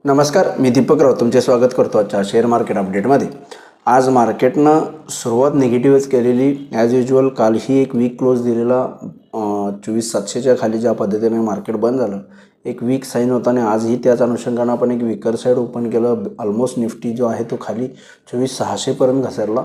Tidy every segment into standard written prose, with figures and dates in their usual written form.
नमस्कार, मी दीपक राव तुमचे स्वागत करतो आजच्या शेअर मार्केट अपडेटमध्ये। आज मार्केटनं सुरुवात निगेटिव्हच केलेली ॲज युजल। कालही एक वीक क्लोज दिलेला 24,700च्या खाली ज्या पद्धतीने मार्केट बंद झालं, एक वीक साईन होता आणि आजही त्याच अनुषंगानं आपण एक विकर साईड ओपन केलं। ऑलमोस्ट निफ्टी जो आहे तो खाली 24,600पर्यंत घसरला,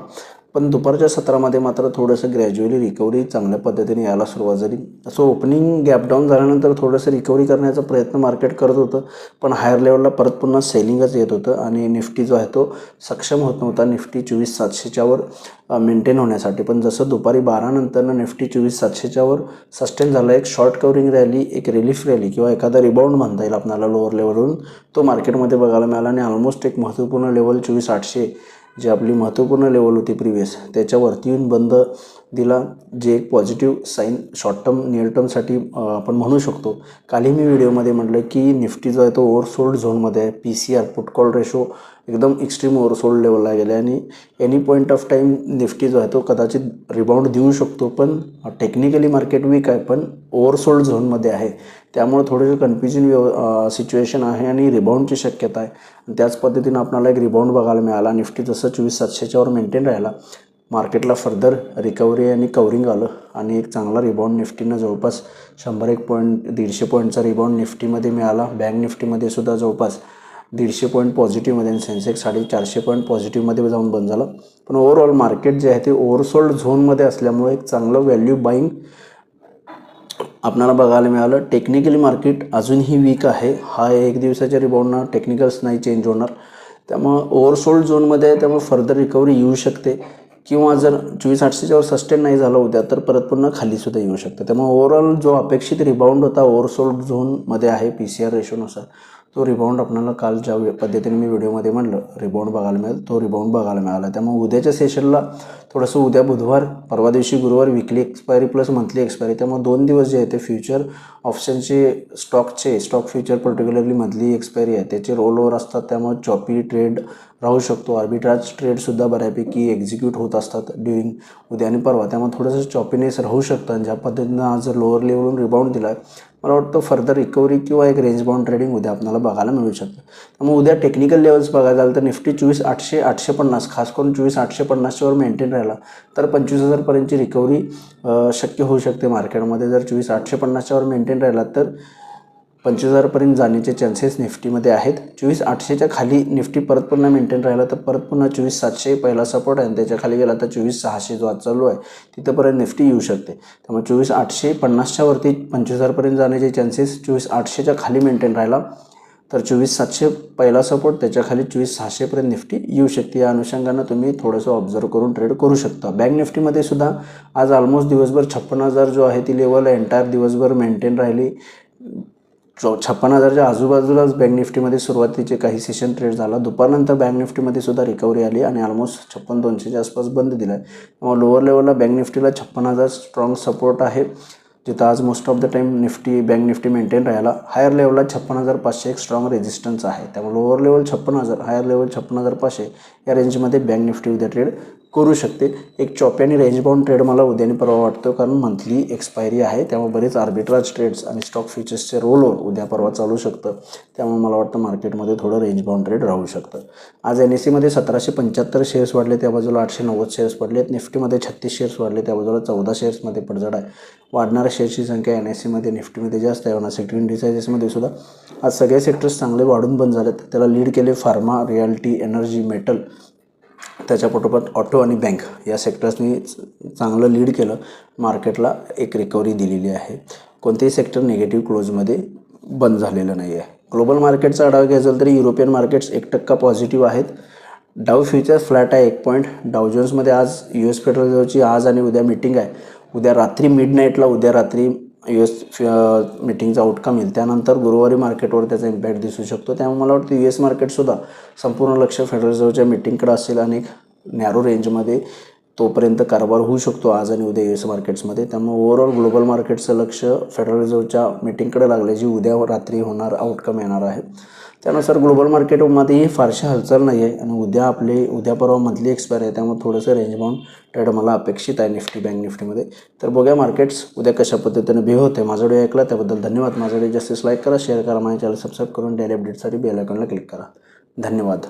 पण दुपारच्या सत्रामध्ये मात्र थोडंसं ग्रॅज्युअली रिकव्हरी चांगल्या पद्धतीने यायला सुरुवात झाली। असं ओपनिंग गॅपडाऊन झाल्यानंतर थोडंसं रिकव्हरी करण्याचा प्रयत्न मार्केट करत होतं, पण हायर लेवलला परत पुन्हा सेलिंगच येत होतं आणि निफ्टी जो आहे तो सक्षम होत नव्हता निफ्टी 24,700च्या वर मेंटेन होण्यासाठी। पण जसं दुपारी 12 नंतरनं निफ्टी 24,700च्या वर सस्टेन झालं, एक शॉर्ट कव्हरिंग रॅली, एक रिलीफ रॅली किंवा एखादा रिबाउंड म्हणता येईल आपल्याला लोअर लेवलवरून, तो मार्केटमध्ये बघायला मिळाला आणि ऑलमोस्ट एक महत्त्वपूर्ण लेवल 24,800 जी आपली महत्त्वपूर्ण लेवल होती प्रिव्हियस, त्याच्यावरती येऊन बंद दिला, जे एक positive sign short term near टर्मसाठी आपण म्हणू शकतो। कालही मी व्हिडिओमध्ये म्हटलं की निफ्टी जो आहे तो ओव्हरसोल्ड झोनमध्ये आहे। PCR पुट कॉल रेशो एकदम एक्स्ट्रीम ओव्हरसोल्ड लेवलला गेले आणि any point of time Nifty जो आहे तो कदाचित रिबाउंड देऊ शकतो, पण टेक्निकली मार्केट वीक आहे, पण ओव्हरसोल्ड झोनमध्ये आहे, त्यामुळे थोडंसं कन्फ्युजन सिच्युएशन आहे आणि रिबाउंडची शक्यता आहे। त्याच पद्धतीनं आपल्याला एक रिबाउंड बघायला मिळाला। निफ्टी जसं 24,700च्या वर मेंटेन राहिला, मार्केटला फर्दर रिकव्हरी आणि कवरिंग आलं आणि एक चांगला रिबाउंड निफ्टीनं जवळपास 100 पॉईंट 150 पॉईंटचा रिबाउंड निफ्टीमध्ये मिळाला। बँक निफ्टीमध्ये सुद्धा जवळपास 150 पॉईंट पॉझिटिव्हमध्ये आणि सेन्सेक्स 450 पॉईंट पॉझिटिव्हमध्ये जाऊन बंद झालं। पण ओव्हरऑल मार्केट जे आहे ते ओव्हरसोल्ड झोनमध्ये असल्यामुळे एक चांगलं व्हॅल्यू बाईंग आपल्याला बघायला मिळालं। टेक्निकली मार्केट अजूनही वीक आहे, हा एक दिवसाच्या रिबाउंडनं टेक्निकल्स नाही चेंज होणार, त्यामुळं ओव्हरसोल्ड झोनमध्ये आहे, त्यामुळे फर्दर रिकव्हरी येऊ शकते किंवा जर 24,800च्यावर सस्टेन नाही झालं उद्या तर परत पुन्हा खालीसुद्धा येऊ शकतं। त्यामुळे ओव्हरऑल जो अपेक्षित रिबाउंड होता ओव्हरसोल्ड झोनमध्ये आहे PCR रेशोनुसार, तो रिबाउंड आपल्याला काल ज्या पद्धतीने मी व्हिडिओमध्ये म्हणलं रिबाउंड बघायला मिळेल, तो रिबाउंड बघायला मिळाला। त्यामुळे उद्याच्या सेशनला थोडंसं उद्या बुधवार, परवा दिवशी गुरुवार weekly expiry plus monthly expiry, त्यामुळे 2 दिवस जे आहे ते फ्युचर ऑप्शनचे stock future particularly monthly expiry आहे त्याचे रोल ओव्हर असतात, त्यामुळे चॉपी ट्रेड राहू शकतो। आर्बिट्राज ट्रेडसुद्धा बऱ्यापैकी एक्झिक्यूट होत असतात ड्युरिंग उद्या आणि परवा, त्यामुळे थोडंसं चॉपीनेस राहू शकतं। आणि ज्या पद्धतीनं आज लोअर लेवलवरून रिबाउंड दिला आहे, मला वाटतं फर्दर रिकव्हरी किंवा एक रेंज बाउंड ट्रेडिंग उद्या आपल्याला बघायला मिळू शकतं। त्यामुळे उद्या टेक्निकल लेवल्स बघायला झालं तर निफ्टी 24,800 850 खास करून 24,850च्या वर मेंटेन राहिला तर 25,000पर्यंतची रिकव्हरी शक्य होऊ शकते मार्केटमध्ये। जर 24,850च्या वर मेंटेन राहिला तर 25,000पर्यंत जाण्याचे चान्सेस निफ्टीमध्ये आहेत। 24,800च्या खाली निफ्टी परत पुन्हा मेंटेन राहिला तर परत पुन्हा 24,700 पहिला सपोर्ट आहे आणि त्याच्या खाली गेला तर 24,600 जो आज चालू आहे तिथंपर्यंत निफ्टी येऊ शकते। त्यामुळे 24,850च्या वरती 25,000पर्यंत जाण्याचे चान्सेस, 24,800च्या खाली मेंटेन राहिला तर 24,700 पहिला सपोर्ट, त्याच्या खाली 24,600पर्यंत निफ्टी येऊ शकते। या अनुषंगानं तुम्ही थोडंसं ऑब्झर्व करून ट्रेड करू शकता। बँक निफ्टीमध्ये सुद्धा आज ऑलमोस्ट दिवसभर 56,000 जो आहे ती लेवल एंटायर दिवसभर मेंटेन राहिली। 56,000च्या आजूबाजूलाच बँक निफ्टीमध्ये सुरुवातीचे काही सेशन ट्रेड झाला, दुपारनंतर बँक निफ्टीमध्ये सुद्धा रिकव्हरी आली आणि ऑलमोस्ट 56,200च्या आसपास बंद दिला आहे। त्यामुळे लोअर लेवलला बँक निफ्टीला 56,000 स्ट्रॉंग सपोर्ट आहे, जिथं आज most of the time bank Nifty maintain राहिला। हायर लेवलला 56,500 एक स्ट्रॉंग रेजिस्टन्स आहे, त्यामुळे लोअर लेवल 56,000, हायर लेवल 56,500 या रेंजमध्ये बँक निफ्टी उद्या ट्रेड करू शकते। एक चॉपी आणि रेंज बाउंड ट्रेड मला उद्या आणि परवा वाटतो, कारण मंथली एक्सपायरी आहे, त्यामुळे बरेच आर्बिट्राज ट्रेड्स आणि स्टॉक फ्युचर्सचे रोल ओव्हर उद्या परवा चालू शकतं, त्यामुळे मला वाटतं मार्केटमध्ये थोडं रेंज बाउंड ट्रेड राहू शकतं। आज NSEमध्ये 1775 शेअर्स वाढले, त्या बाजूला 890 शेअर्स पडले आहेत। निफ्टीमध्ये 36 शेअर्स वाढले, त्या बाजूला 14 शेअर्समध्ये पडझड आहे। वाढणाऱ्या शेअर्सची संख्या NSEमध्ये निफ्टीमध्ये जास्त आहे। ऑन सेक्टर इंडिसायजेसमध्ये सुद्धा आज सगळे सेक्टर्स चांगले वाढून बंद झालेत, त्याला लीड केले फार्मा, रियाल्टी, एनर्जी, मेटल, त्याच्या पाठोपाठ ऑटो आणि बँक या सेक्टर्सनी चांगलं लीड केलं, मार्केटला एक रिकव्हरी दिलेली आहे। कोणतेही सेक्टर निगेटिव्ह क्लोजमध्ये बंद झालेलं नाही आहे। ग्लोबल मार्केटचा आढावा घ्यायचा तरी युरोपियन मार्केट्स 1% पॉझिटिव्ह आहेत। डाव फ्युचर्स फ्लॅट आहे 1 पॉईंट। डाव जोन्समध्ये आज US फेडरल रिझर्व्हची आज आणि उद्या मीटिंग आहे, उद्या रात्री मिडनाईटला उद्या रात्री US मीटिंगचा आउटकम येईल, त्यानंतर गुरुवारी मार्केटवर त्याचा इम्पॅक्ट दिसू शकतो। त्यामुळे मला वाटतं US मार्केटसुद्धा संपूर्ण लक्ष फेडरल रिझर्व्हच्या मीटिंगकडे असेल आणि एक नॅरो रेंजमध्ये तोपर्यंत कारभार होऊ शकतो आज आणि उद्या US मार्केट्समध्ये. त्यामुळे ओव्हरऑल ग्लोबल मार्केटचं लक्ष फेडरल रिझर्वच्या मीटिंगकडे लागले, जी उद्या रात्री होणार आउटकम येणार आहे. त्यानुसार ग्लोबल मार्केटमध्येही फारशी हालचाल नाही आहे आणि उद्या परवा मंथली एक्सपायर आहे. त्यामुळे थोडंसं रेंज बाउंड ट्रेड मला अपेक्षित आहे निफ्टी बँक निफ्टीमध्ये. तर बघूया मार्केट्स उद्या कशा पद्धतीने बिहेव होते. माझा व्हिडिओ ऐकला त्याबद्दल धन्यवाद. माझा व्हिडिओ जास्तीत लाईक करा, शेअर करा, माझ्या चॅनल सबस्क्राईब करून डेली अपडेटसाठी बेल आयकॉनला क्लिक करा. धन्यवाद.